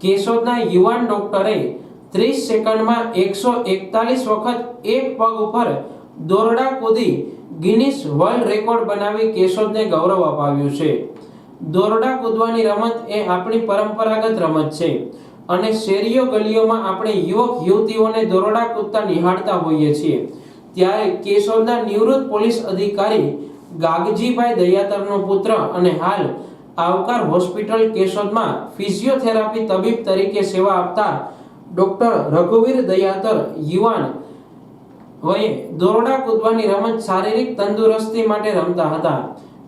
કેશોદના યુવાન ડોક્ટરે 30 સેકન્ડમાં 141 વખત એક પગ ઉપર દોરડા કૂદી ગિનિસ વર્લ્ડ રેકોર્ડ બનાવી કેશોદને ગૌરવ અપાવ્યું છે। દોરડા કૂદવાની રમત એ આપણી પરંપરાગત રમત છે અને શેરીઓ ગલીઓમાં આપણે યુવક યુવતીઓને દોરડા કૂદતા નિહાળતા હોઈએ છીએ। ત્યારે કેશોદના નિવૃત્ત પોલીસ અધિકારી ગાગજીભાઈ દયાતરનો પુત્ર અને હાલ આવકાર હોસ્પિટલ કેશોદમાં ફિઝિયોથેરાપી તબીબ તરીકે સેવા આપતા ડોક્ટર રઘુવીર દયાતર યુવાન વયે દોરડા કૂદવાની રમત શારીરિક તંદુરસ્તી માટે રમતા હતા।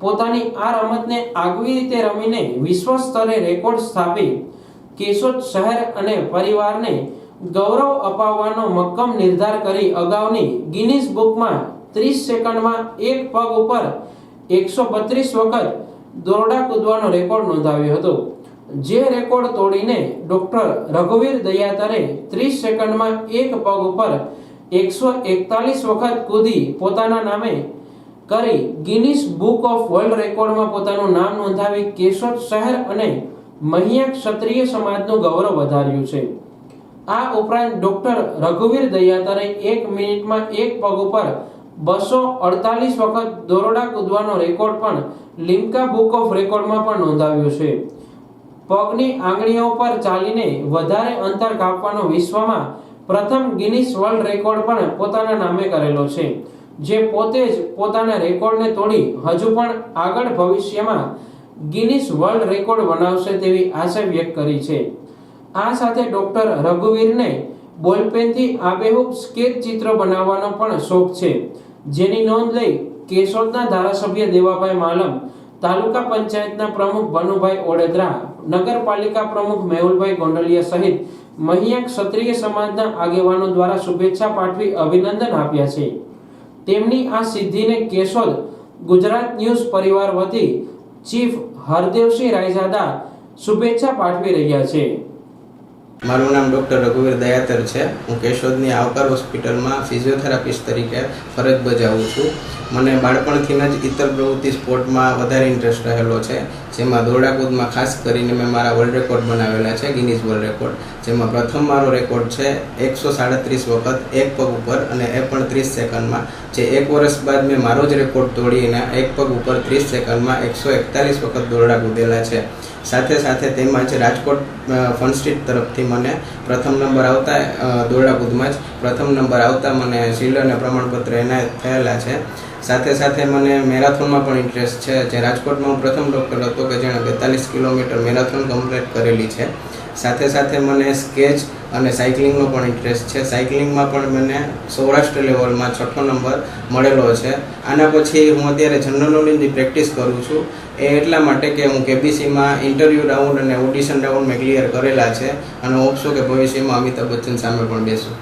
પોતાની આ રમતને આગવી રીતે રમીને વિશ્વ સ્તરે રેકોર્ડ સ્થાપી કેશોદ શહેર અને પરિવારને ગૌરવ અપાવવાનો મક્કમ નિર્ધાર કરી અગાઉની ગિનિસ બુકમાં 30 સેકન્ડમાં એક પગ ઉપર 132 વખત દોરડા કૂદવાનો રેકોર્ડ નોંધાવ્યો હતો। જે રેકોર્ડ તોડીને ડોક્ટર રઘુવીર દયાતરે 30 સેકન્ડમાં એક પગ ઉપર 141 વખત કૂદી પોતાના નામે કરી ગિનિસ બુક ઓફ વર્લ્ડ રેકોર્ડમાં પોતાનું નામ નોંધાવી કેશોદ શહેર અને મહિયા ક્ષત્રિય સમાજનું ગૌરવ વધાર્યું છે। આ ઉપરાંત ડોક્ટર રઘુવીર દયાતરે 1 મિનિટમાં એક પગ ઉપર 248 વખત દોરડા કૂદવાનો રેકોર્ડ પણ લિમ્કા બુક ઓફ રેકોર્ડમાં પણ નોંધાવ્યો છે। પગની આંગળીઓ પર ચાલીને વધારે અંતર કાપવાનો વિશ્વમાં પ્રથમ ગિનિસ વર્લ્ડ રેકોર્ડ પણ પોતાના નામે કરેલો છે, જે પોતે જ પોતાના રેકોર્ડને તોડી હજુ પણ આગળ ભવિષ્યમાં ગિનિસ વર્લ્ડ રેકોર્ડ બનાવશે તેવી આશા વ્યક્ત કરી છે। આ સાથે ડોક્ટર રઘુવીરને બોલપેનથી આબેહૂબ સ્કેચ ચિત્ર બનાવવાનો પણ શોખ છે, જેની નોંધ લઈ કેશોદના ધારાસભ્ય દેવાભાઈ માલમ, તાલુકા પંચાયતના પ્રમુખ ભનુભાઈ ઓડેદરા, નગરપાલિકા પ્રમુખ મેહુલભાઈ ગોંડલિયા સહિત મહિયા ક્ષત્રિય સમાજના આગેવાનો દ્વારા શુભેચ્છા પાઠવી અભિનંદન આપ્યા છે। તેમની આ સિદ્ધિને કેશોદ ગુજરાત ન્યૂઝ પરિવાર વતી ચીફ હરદેવસિંહ રાયજાદા શુભેચ્છા પાઠવી રહ્યા છે। મારું નામ ડૉક્ટર રઘુવીર દયાતર છે। હું કેશોદની આવકાર હોસ્પિટલમાં ફિઝિયોથેરાપિસ્ટ તરીકે ફરજ બજાવું છું। મને બાળપણથી જ ઇતર પ્રવૃત્તિ સ્પોર્ટમાં વધારે ઇન્ટરેસ્ટ રહેલો છે, જેમાં દોરડાકૂદમાં ખાસ કરીને મેં મારા વર્લ્ડ રેકોર્ડ બનાવેલા છે, ગિનિસ વર્લ્ડ રેકોર્ડ, જેમાં પ્રથમ મારો રેકોર્ડ છે 137 વખત એક પગ ઉપર અને એ પણ 30 સેકન્ડમાં, જે 1 વર્ષ બાદ મેં મારો જ રેકોર્ડ તોડીને એક પગ ઉપર 30 સેકન્ડમાં 141 વખત દોરડા કૂદેલા છે। સાથે સાથે તેમાં જ રાજકોટ ફન સ્ટ્રીટ તરફથી મને પ્રથમ નંબર આવતા દોરડા કૂદમાં જ પ્રથમ નંબર આવતા મને શિલ્ડ અને પ્રમાણપત્ર એનાયત થયેલા છે। સાથે સાથે મને મેરાથોનમાં પણ ઇન્ટરેસ્ટ છે, જે રાજકોટમાં હું પ્રથમ ડૉક્ટર હતો કે જેણે 42 કિલોમીટર મેરાથોન કમ્પ્લીટ કરેલી છે। સાથે સાથે મને સ્કેચ અને સાયકલિંગનો પણ ઇન્ટરેસ્ટ છે। સાયકલિંગમાં પણ મને સૌરાષ્ટ્ર લેવલમાં 6ઠો નંબર મળેલો છે। આના પછી હું અત્યારે જનરલ નોલેજની પ્રેક્ટિસ કરું છું, એ એટલા માટે કે હું કેબીસીમાં ઇન્ટરવ્યૂ રાઉન્ડ અને ઓડિશન રાઉન્ડ મેં ક્લિયર કરેલા છે અને હોપ છું કે ભવિષ્યમાં અમિતાભ બચ્ચન સામે પણ બેસું।